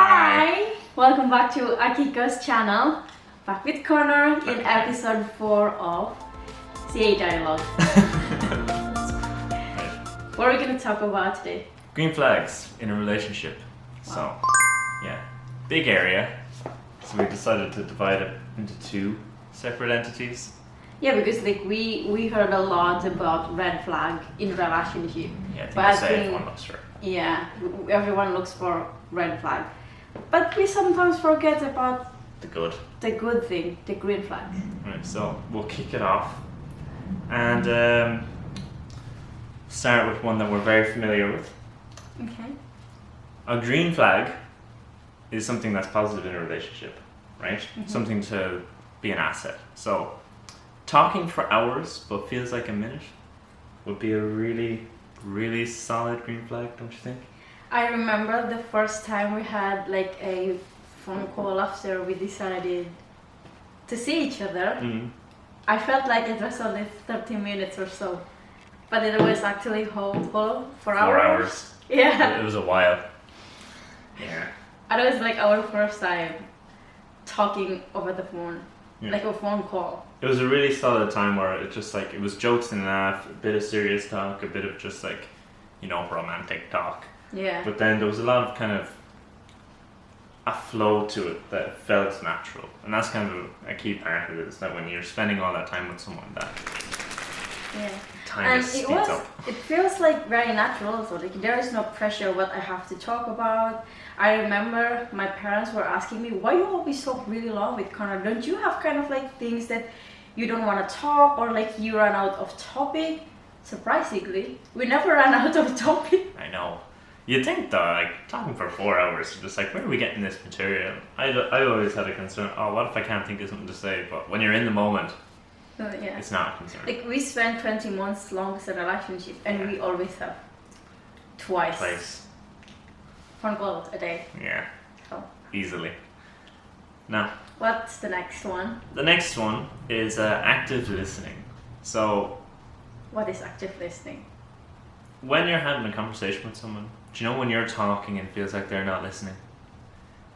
Hi! Welcome back to Akiko's channel. Back with Conor in episode 4 of CA Dialogue. What are we going to talk about today? Green flags in a relationship. Wow. So, yeah, big area. So we decided to divide it into two separate entities. Yeah, because like we heard a lot about red flag in relationship. Yeah, I think But I I say think- everyone looks for it. Yeah, everyone looks for red flag. But we sometimes forget about The good. the good thing, the green flag. Right, so we'll kick it off and start with one that we're very familiar with. Okay. A green flag is something that's positive in a relationship, right? Something to be an asset. So, talking for hours but feels like a minute would be a really, really solid green flag, don't you think? I remember the first time we had like a phone call after we decided to see each other. Mm-hmm. I felt like it was only 30 minutes or so, but it was actually whole 4 hours. 4 hours. Yeah, It was a while. Yeah. and it was like our first time talking over the phone, Yeah. like a phone call. It was a really solid time where it just like, it was jokes and laugh, a bit of serious talk, a bit of just like, you know, romantic talk. Yeah, But then there was a lot of kind of a flow to it that felt natural. And that's kind of a key part of it, is that when you're spending all that time with someone, that yeah. time And just it speeds up. feels like very natural. So like there is no pressure what I have to talk about. I remember my parents were asking me, why you always talk really long with Conor? Don't you have kind of like things that you don't want to talk, or like you run out of topic? Surprisingly, we never ran out of topic. I know. You'd think though, like talking for 4 hours, you're just like, where are we getting this material? I always had a concern, oh, what if I can't think of something to say? But when you're in the moment, Yeah. it's not a concern. Like we spent 20 months long as a relationship, and we always have twice phone calls a day. Yeah, So easily. Now, what's the next one? the next one is active listening. So, What is active listening? when you're having a conversation with someone, do you know when you're talking and it feels like they're not listening?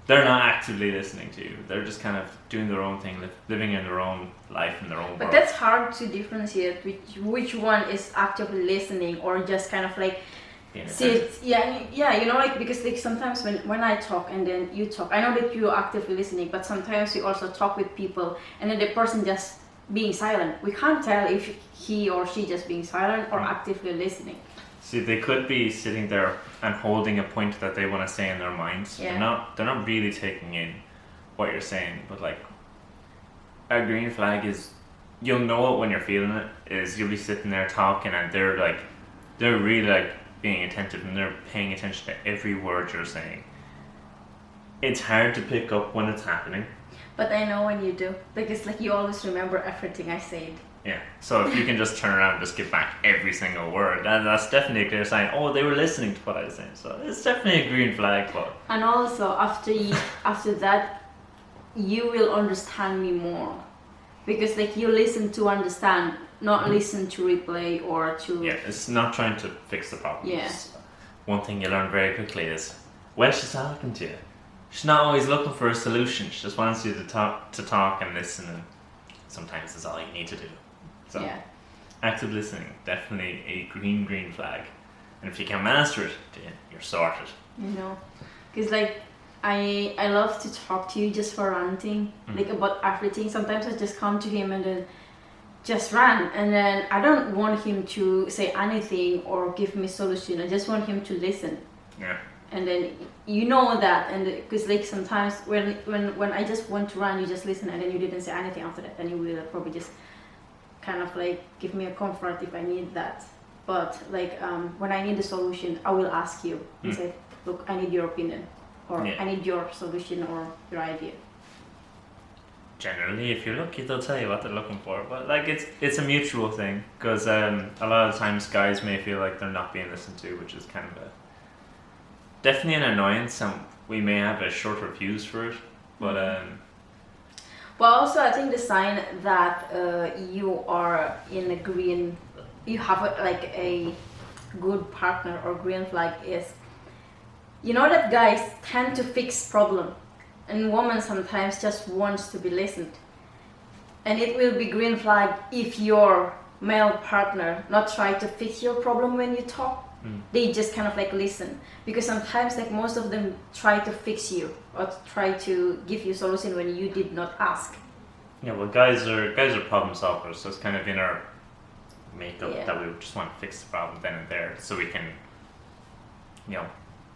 They're not actively listening to you. They're just kind of doing their own thing, living in their own life in their own But world. that's hard to differentiate which one is actively listening or just kind of like Being sit. attentive. Yeah, you know, like because like sometimes when I talk and then you talk, I know that you're actively listening, but sometimes you also talk with people and then the person just being silent. We can't tell if he or she just being silent or actively listening. See, they could be sitting there and holding a point that they want to say in their minds. Yeah. They're not really taking in what you're saying. But like, a green flag is, you'll know it when you're feeling it. Is you'll be sitting there talking and they're really like being attentive and they're paying attention to every word you're saying. It's hard to pick up when it's happening. But I know when you do, because like you always remember everything I said. Yeah. So if you can just turn around and just give back every single word, that's definitely a clear sign. Oh, they were listening to what I was saying. So it's definitely a green flag. But And also after that, you will understand me more, because like you listen to understand, not listen to replay or to. yeah, it's not trying to fix the problem. Yeah. One thing you learn very quickly is when she's talking to you, she's not always looking for a solution. She just wants you to talk and listen, and sometimes that's all you need to do. So Yeah. active listening, definitely a green flag. And if you can master it, then you're sorted. You know, because like I love to talk to you just for ranting, like about everything. Sometimes I just come to him and then just rant, and then I don't want him to say anything or give me solution. I just want him to listen. Yeah. And then you know that, and because like sometimes when I just want to run, you just listen, and then you didn't say anything after that, then you will probably just kind of like give me a comfort if I need that. But like when I need a solution, I will ask you and say, look, I need your opinion, or Yeah. I need your solution or your idea. Generally, if you're lucky, they'll tell you what they're looking for. But like, it's a mutual thing, because a lot of times guys may feel like they're not being listened to, which is kind of definitely an annoyance, and we may have a shorter fuse for it. But But also, I think the sign that you are in a you have like a good partner or green flag is you know that guys tend to fix problem, and women sometimes just wants to be listened. And it will be green flag if your male partner not try to fix your problem when you talk. They just kind of like listen, because sometimes like most of them try to fix you or try to give you solution when you did not ask. Yeah, well, guys are problem solvers, so it's kind of in our makeup that we just want to fix the problem then and there, so we can, you know,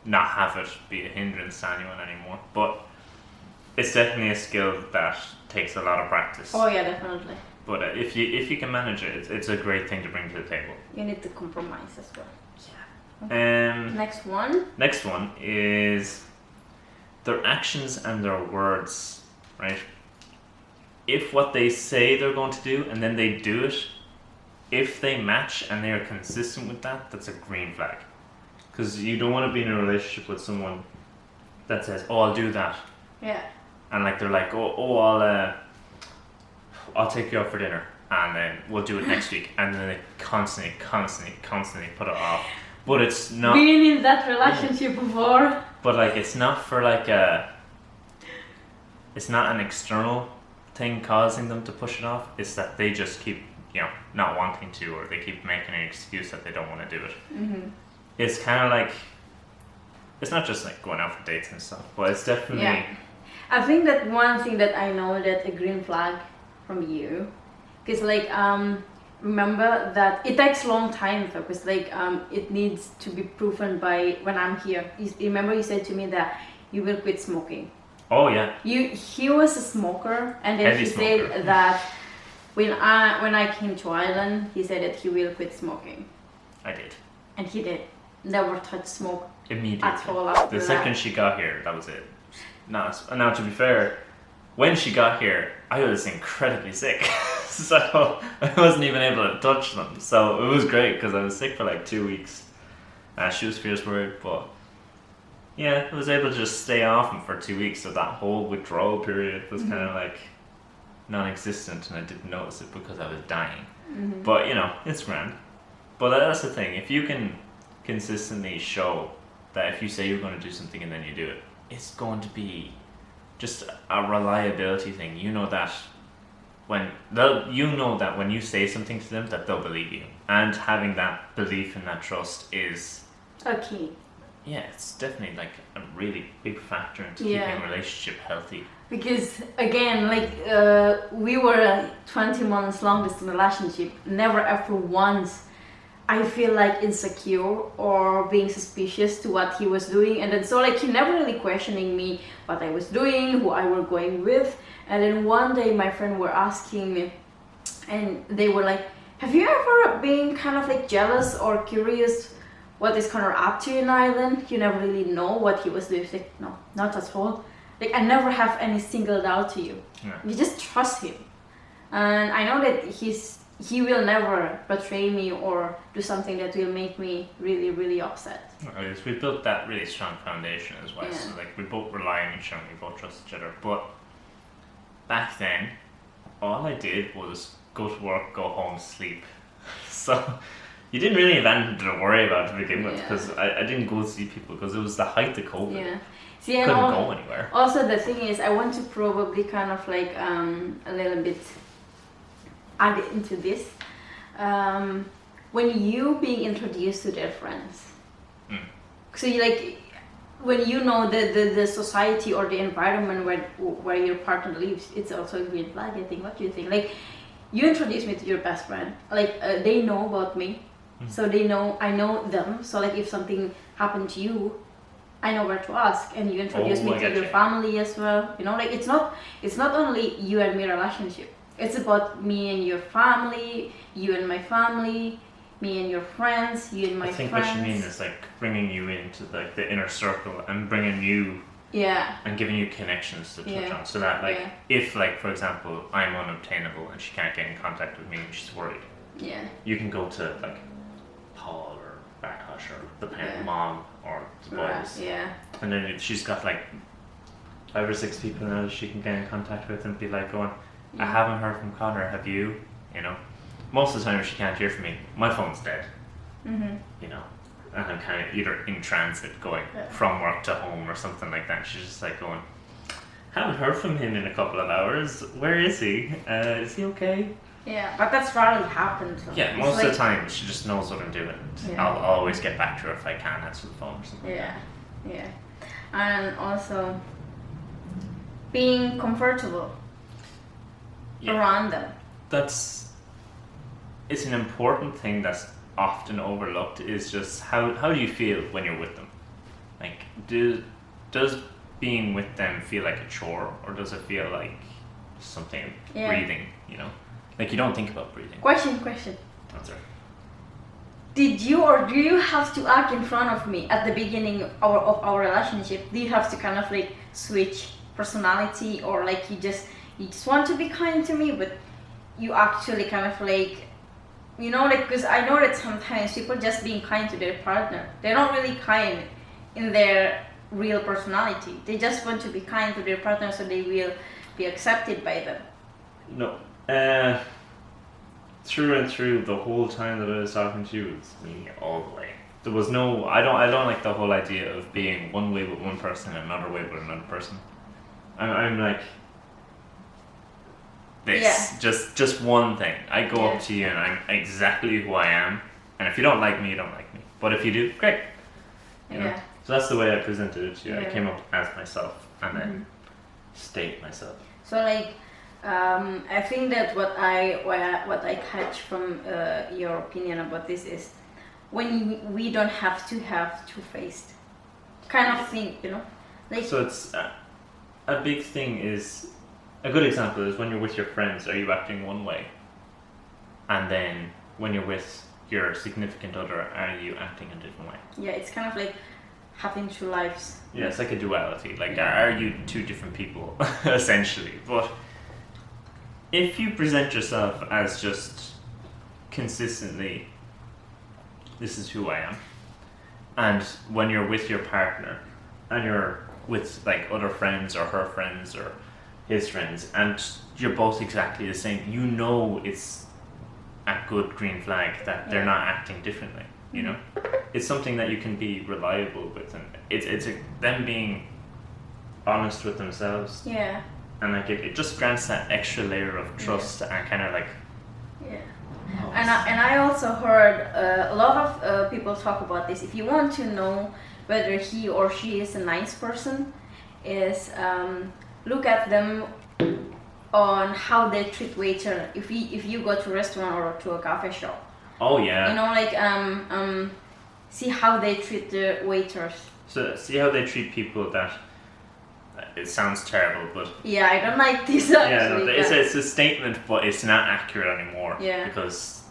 not have it be a hindrance to anyone anymore. But it's definitely a skill that takes a lot of practice. Oh yeah, definitely. But if you can manage it, it's a great thing to bring to the table. You need to compromise as well. Yeah. Next one. Next one is their actions and their words, right? If what they say they're going to do and then they do it, if they match and they are consistent with that, that's a green flag. Because you don't want to be in a relationship with someone that says, "Oh, I'll do that," Yeah. and like they're like, "Oh, I'll take you out for dinner, and then we'll do it next week," and then they constantly put it off. But it's not. Being in that relationship before. But like, it's not for like it's not an external thing causing them to push it off. It's that they just keep, you know, not wanting to, or they keep making an excuse that they don't want to do it. Mm-hmm. It's kind of like, it's not just like going out for dates and stuff, but it's definitely. Yeah. I think that one thing that I know that a green flag from you, because like remember that it takes a long time though, because like it needs to be proven by when I'm here. Remember you said to me that you will quit smoking. Oh yeah. He was a smoker, and then he said that when I came to Ireland, he said that he will quit smoking. I did. And he did. Never touched smoke Immediately. at all after the second she got here, that was it. Now to be fair, when she got here, I was incredibly sick, so I wasn't even able to touch them. So it was great because I was sick for like 2 weeks. She was fierce worried, but yeah, I was able to just stay off them for 2 weeks. So that whole withdrawal period was kind of like non-existent, and I didn't notice it because I was dying. Mm-hmm. But you know, it's grand. But that's the thing. If you can consistently show that if you say you're going to do something and then you do it, it's going to be just a reliability thing. You know that when you say something to them, that they'll believe you, and having that belief and that trust is okay. Yeah, it's definitely like a really big factor into keeping a relationship healthy. Because again, like we were a 20 months long distance relationship. Never ever once I feel like insecure or being suspicious to what he was doing, and then so like he never really questioning me what I was doing, who I were going with. And then one day my friend were asking me, and they were like, "Have you ever been kind of like jealous or curious what is Conor up to in Ireland? You never really know what he was doing." Like, no, not at all. Like I never have any single doubt to you. Yeah. You just trust him, and I know that he will never betray me or do something that will make me really, really upset. We built that really strong foundation as well. Yeah. So like we both rely on each other, we both trust each other. But back then, all I did was go to work, go home, sleep. So you didn't really have anything to worry about to begin with, because I didn't go see people because it was the height of COVID. Yeah. See, couldn't go anywhere. Also, the thing is, I want to probably kind of like a little bit add into this. When you being introduced to their friends, so you like when you know the society or the environment where your partner lives, it's also a green flag. I think. What do you think? Like, you introduce me to your best friend. Like they know about me, so they know I know them. So like if something happened to you, I know where to ask, and you introduce me to your family as well. You know, like it's not only you and me relationship. It's about me and your family, you and my family, me and your friends, you and my friends. I think what you mean is like bringing you into like the inner circle and bringing you. Yeah. And giving you connections to touch on, so that like if like for example I'm unobtainable and she can't get in contact with me and she's worried. Yeah. You can go to like Paul or Bakash or the parent mom or the boys. Yeah. And then she's got like 5 or 6 people now that she can get in contact with and be like going, I haven't heard from Conor, have you? You know, most of the time if she can't hear from me, my phone's dead. You know, and I'm kind of either in transit going from work to home or something like that. She's just like going, haven't heard from him in a couple of hours. Where is he? Is he okay? Yeah, but that's rarely happened. So Yeah, it's most like, of the time she just knows what I'm doing. Yeah. I'll always get back to her if I can answer the phone or something. Yeah, yeah, and also being comfortable around them. It's an important thing that's often overlooked, is just how do you feel when you're with them? Like, does being with them feel like a chore, or does it feel like something breathing, you know? Like, you don't think about breathing. Question. Answer. Did you or do you have to act in front of me at the beginning of our relationship? Do you have to kind of like switch personality, or like you just want to be kind to me, but you actually kind of like, you know, like, because I know that sometimes people just being kind to their partner, they're not really kind in their real personality. They just want to be kind to their partner so they will be accepted by them. No. Through and through, the whole time that I was talking to you, it was me all the way. There was no. I don't like the whole idea of being one way with one person and another way with another person. I'm like this. Just one thing. I go up to you and I'm exactly who I am. And if you don't like me, you don't like me. But if you do, great. You know? So that's the way I presented it to you. I came up as myself and then stayed myself. So like, I think that what I catch from your opinion about this is when we don't have to have two-faced kind of thing, you know. Like, so it's a big thing is, a good example is when you're with your friends, are you acting one way? And then when you're with your significant other, are you acting a different way? Yeah, it's kind of like having two lives. Yeah, it's like a duality. Like, are you two different people, essentially? But if you present yourself as just consistently, this is who I am, and when you're with your partner, and you're with like other friends or her friends or his friends, and you're both exactly the same, you know it's a good green flag that they're not acting differently. You know, it's something that you can be reliable with, and it's them being honest with themselves. Yeah. And like it just grants that extra layer of trust and kind of like. Yeah. And I also heard a lot of people talk about this. If you want to know whether he or she is a nice person, is look at them on how they treat waiter. If you go to a restaurant or to a cafe shop. Oh yeah. You know, like see how they treat the waiters. So see how they treat people that. It sounds terrible, but yeah, I don't like this actually. Yeah, no, it's a statement, but it's not accurate anymore. Yeah. Because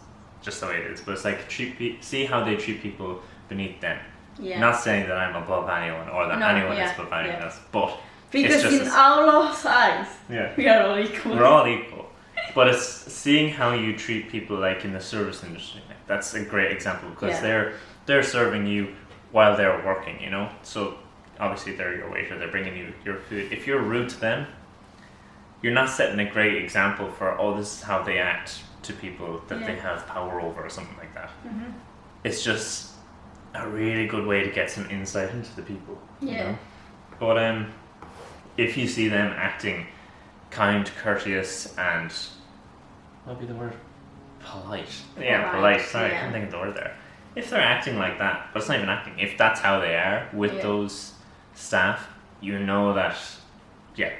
just the way it is. But it's like see how they treat people beneath them. Yeah. Not saying that I'm above anyone or that anyone is above anyone else, but because it's just in our eyes, we are all equal. We're all equal. But it's seeing how you treat people, like in the service industry. Like, that's a great example because they're serving you while they're working. You know, so. Obviously they're your waiter, they're bringing you your food. If you're rude to them, you're not setting a great example for, this is how they act to people that they have power over or something like that. Mm-hmm. It's just a really good way to get some insight into the people. Yeah. You know? But if you see them acting kind, courteous, and what would be the word? Polite. Yeah, polite. Sorry, I can't think of the word there. If they're acting like that, but it's not even acting, if that's how they are with those staff, you know that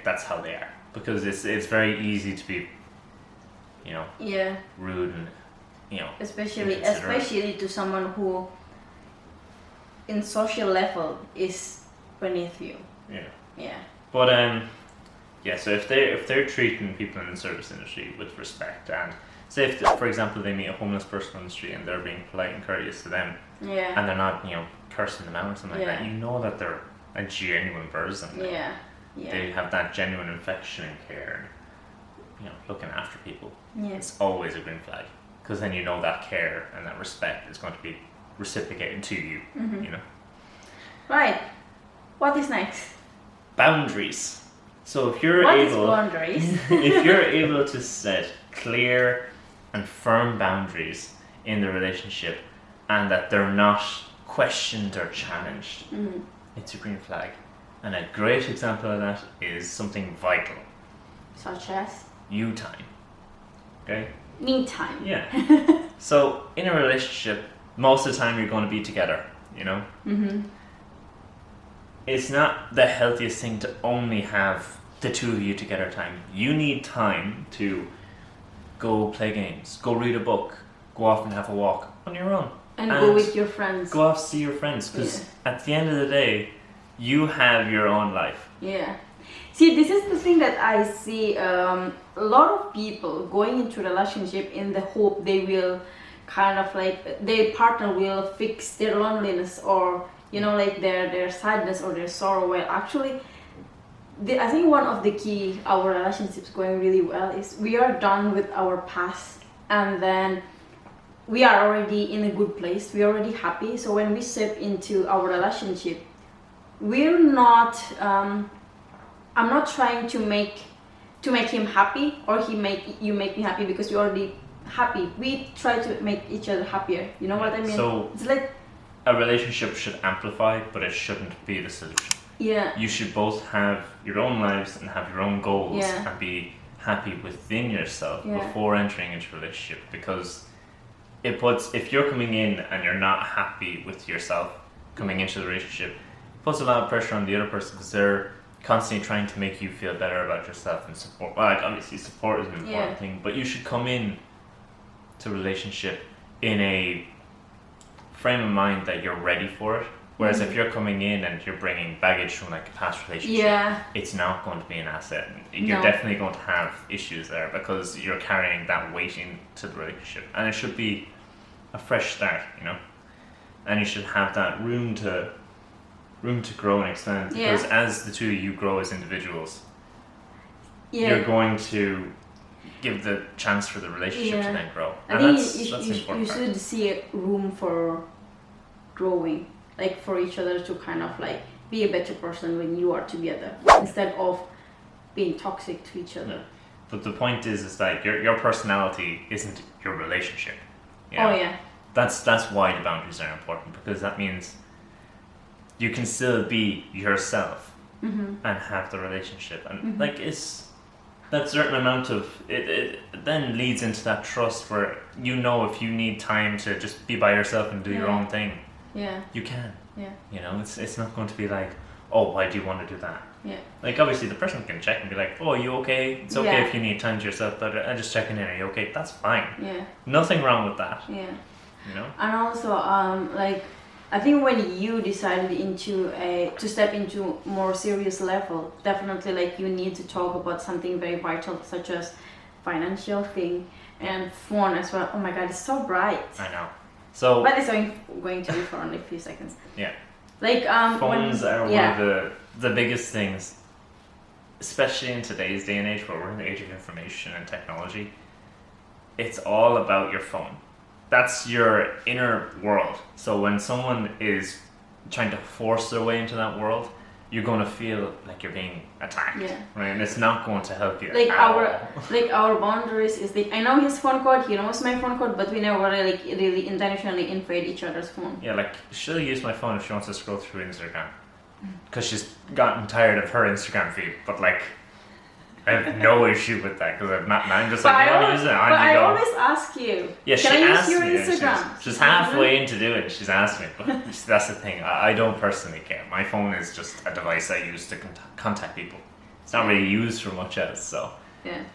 that's how they are, because it's very easy to be, you know, rude and, you know, especially to someone who in social level is beneath you. But so if they're treating people in the service industry with respect, and say if for example they meet a homeless person on the street and they're being polite and courteous to them, and they're not, you know, cursing them out or something like that, you know that they're a genuine person. They have that genuine affection and care, and, you know, looking after people. It's always a green flag, because then you know that care and that respect is going to be reciprocated to you. You know. Right. What is next? Boundaries. So if you're if you're able to set clear and firm boundaries in the relationship, and that they're not questioned or challenged, it's a green flag. And a great example of that is something vital. Such as? You time. Okay? Me time. Yeah. So in a relationship, most of the time you're going to be together, you know? It's not the healthiest thing to only have the two of you together time. You need time to go play games, go read a book, go off and have a walk on your own. And go with your friends. Go off see your friends, because at the end of the day, you have your own life. Yeah. See, this is the thing that I see a lot of people going into relationship in the hope they will kind of like, their partner will fix their loneliness or, you know, like their sadness or their sorrow. Well, actually, I think one of the key our relationships going really well is we are done with our past, and then we are already in a good place. We're already happy. So when we step into our relationship, we're not. I'm not trying to make him happy or you make me happy because you're already happy. We try to make each other happier. You know what I mean? So it's like a relationship should amplify, but it shouldn't be the solution. Yeah. You should both have your own lives and have your own goals and be happy within yourself before entering into a relationship, because if you're coming in and you're not happy with yourself coming into the relationship, it puts a lot of pressure on the other person, because they're constantly trying to make you feel better about yourself and support. Well, like obviously support is an important thing, but you should come in to a relationship in a frame of mind that you're ready for it. Whereas if you're coming in and you're bringing baggage from like a past relationship, it's not going to be an asset. You're definitely going to have issues there because you're carrying that weight into the relationship, and it should be a fresh start, you know. And you should have that room to grow and expand, because as the two of you grow as individuals, you're going to give the chance for the relationship to then grow. I think you should see a room for growing, like for each other to kind of like be a better person when you are together, instead of being toxic to each other. But the point is that your personality isn't your relationship. You know? That's why the boundaries are important, because that means you can still be yourself and have the relationship, and like it's that certain amount of it then leads into that trust where, you know, if you need time to just be by yourself and do your own thing, you can. You know, it's not going to be like, oh, why do you want to do that? Like obviously the person can check and be like, oh, are you okay? It's okay if you need time to yourself, but I'm just checking in, are you okay? That's fine. Nothing wrong with that. You know. And also like I think when you decided to step into more serious level, definitely like you need to talk about something very vital, such as financial thing and phone as well. Oh my god, it's so bright. I know. So but it's going to be for only a few seconds. Like phones are one of the biggest things, especially in today's day and age where we're in the age of information and technology. It's all about your phone. That's your inner world. So when someone is trying to force their way into that world, you're going to feel like you're being attacked, right? And it's not going to help you. Like our boundaries is like, I know his phone code, he knows my phone code, but we never like really intentionally invade each other's phone. Yeah, like she'll use my phone if she wants to scroll through Instagram, because she's gotten tired of her Instagram feed. But like, I have no issue with that, because I'm just like, you use it. But I always ask you. Yeah, can I use your Instagram? She's halfway into doing it. She's asked me, but that's the thing. I don't personally care. My phone is just a device I use to contact people. It's not really used for much else, so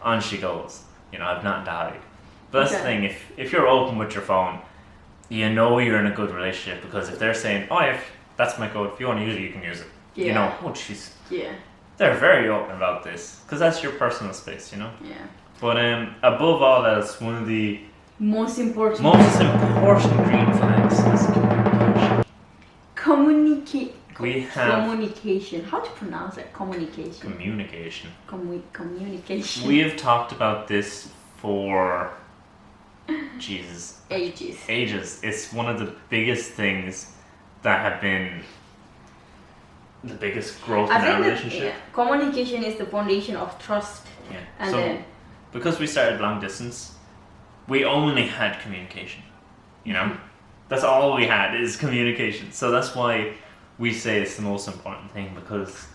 on she goes. You know, I've not died. But that's the thing. If you're open with your phone, you know you're in a good relationship, because if they're saying, oh, if that's my code, if you want to use it, you can use it. You know, oh, jeez. They're very open about this, because that's your personal space, you know? But above all else, one of the most important green flags is communication. Communication. How to pronounce it? Communication. Communication. We have talked about this for ages. It's one of the biggest things that have been the biggest growth in our relationship. Communication is the foundation of trust. And so, because we started long distance, we only had communication, you know? That's all we had is communication. So that's why we say it's the most important thing, because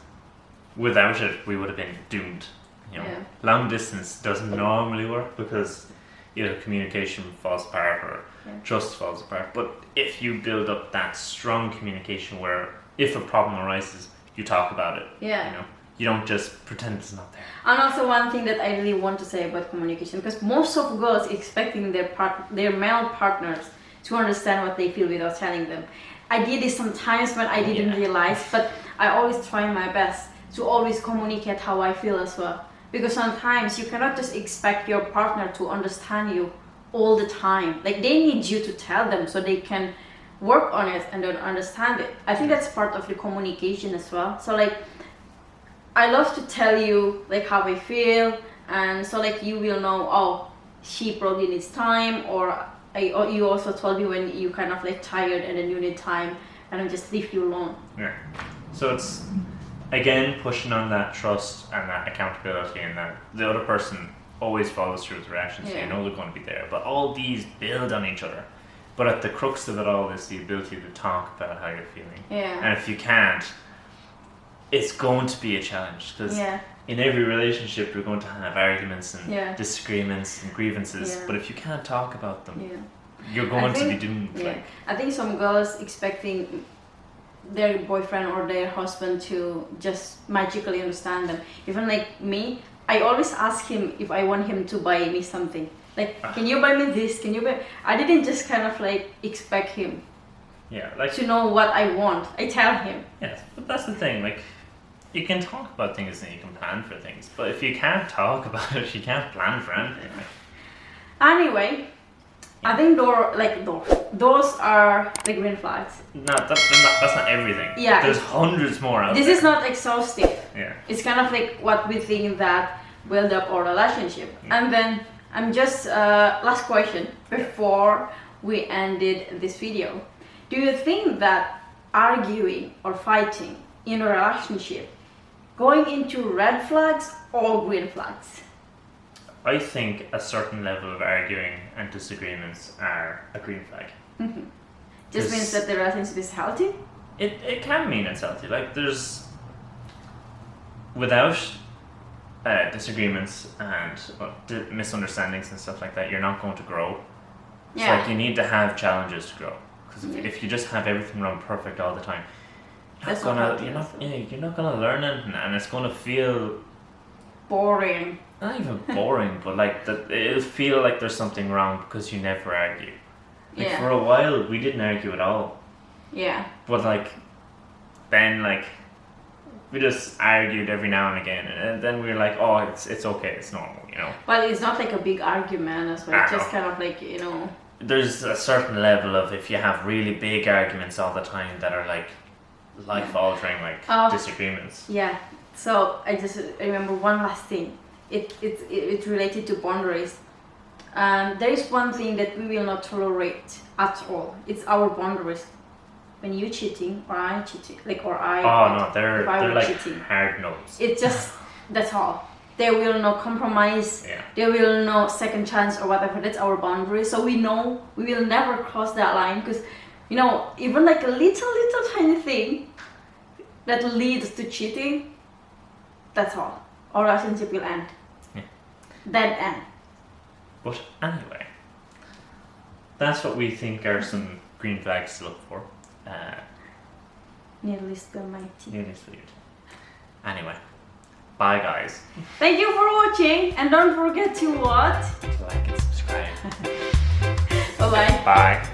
without it, we would have been doomed. You know, long distance doesn't normally work because either communication falls apart or trust falls apart. But if you build up that strong communication where if a problem arises, you talk about it. Yeah. You know, you don't just pretend it's not there. And also one thing that I really want to say about communication, because most of girls expecting their male partners to understand what they feel without telling them. I did this sometimes when I didn't realize, but I always try my best to always communicate how I feel as well. Because sometimes you cannot just expect your partner to understand you all the time. Like, they need you to tell them so they can work on it and then understand it. I think that's part of the communication as well. So like, I love to tell you like how I feel, and so like you will know, oh, she probably needs time, or you also told me when you kind of like tired and then you need time, and I just leave you alone. Yeah. So it's again pushing on that trust and that accountability, and that the other person always follows through with their actions. So you know they're going to be there. But all these build on each other. But at the crux of it all is the ability to talk about how you're feeling. Yeah. And if you can't, it's going to be a challenge, because in every relationship you're going to have arguments and disagreements and grievances. But if you can't talk about them, you're going to be doomed. Yeah. Like. I think some girls expecting their boyfriend or their husband to just magically understand them. Even like me, I always ask him if I want him to buy me something. Like, can you buy me this? Can you buy? I didn't just kind of like expect him. Yeah, like to know what I want. I tell him. Yes, but that's the thing. Like, you can talk about things and you can plan for things, but if you can't talk about it, you can't plan for anything. Anyway, I think those are the green flags. No, that's not everything. Yeah, there's hundreds more out this there. is not exhaustive. Yeah, it's kind of like what we think that build up our relationship. And then I'm just last question before we ended this video. Do you think that arguing or fighting in a relationship going into red flags or green flags? I think a certain level of arguing and disagreements are a green flag. Just means that the relationship is healthy? It can mean it's healthy. Like, there's without disagreements and misunderstandings and stuff like that, you're not going to grow. So like, you need to have challenges to grow. Because if you just have everything run perfect all the time, you're not gonna learn anything, and it's gonna feel boring. Not even boring, but like it'll feel like there's something wrong because you never argue. Like for a while, we didn't argue at all. Yeah. But like, then like, we just argued every now and again, and then we were like, oh, it's okay, it's normal, you know. Well, it's not like a big argument as well. It's just kind of like, you know. There's a certain level of, if you have really big arguments all the time that are like life-altering, like disagreements. Yeah. So I just remember one last thing. It's related to boundaries. There is one thing that we will not tolerate at all. It's our boundaries. When you cheating or I cheating, they're like cheating. Hard no's. It's just that's all. There will no compromise. Yeah. There will no second chance or whatever. That's our boundary. So we know we will never cross that line, because you know, even like a little tiny thing that leads to cheating, that's all. Our relationship will end. Yeah. Dead end. But anyway, that's what we think are some green flags to look for. Nearly spilled my tea. Nearly spilled. Anyway, bye guys. Thank you for watching, and don't forget to what? Like and subscribe. Bye bye. Bye.